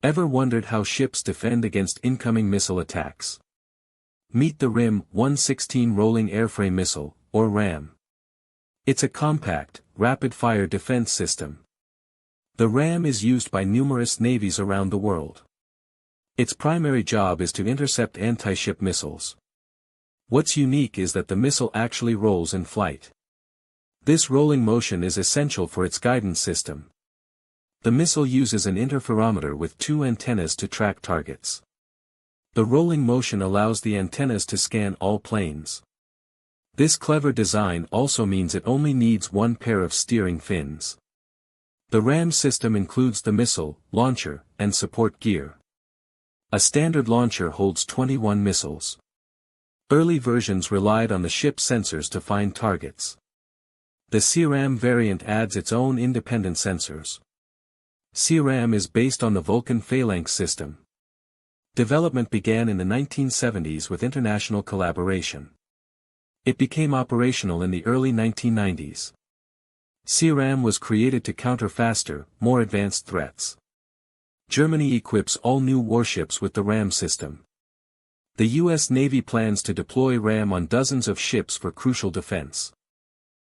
Ever wondered how ships defend against incoming missile attacks? Meet the RIM-116 Rolling Airframe Missile, or RAM. It's a compact, rapid-fire defense system. The RAM is used by numerous navies around the world. Its primary job is to intercept anti-ship missiles. What's unique is that the missile actually rolls in flight. This rolling motion is essential for its guidance system. The missile uses an interferometer with two antennas to track targets. The rolling motion allows the antennas to scan all planes. This clever design also means it only needs one pair of steering fins. The RAM system includes the missile, launcher, and support gear. A standard launcher holds 21 missiles. Early versions relied on the ship's sensors to find targets. The CRAM variant adds its own independent sensors. CRAM is based on the Vulcan phalanx system. Development began in the 1970s with international collaboration. It became operational in the early 1990s. CRAM was created to counter faster, more advanced threats. Germany equips all new warships with the RAM system. The U.S. Navy plans to deploy RAM on dozens of ships for crucial defense.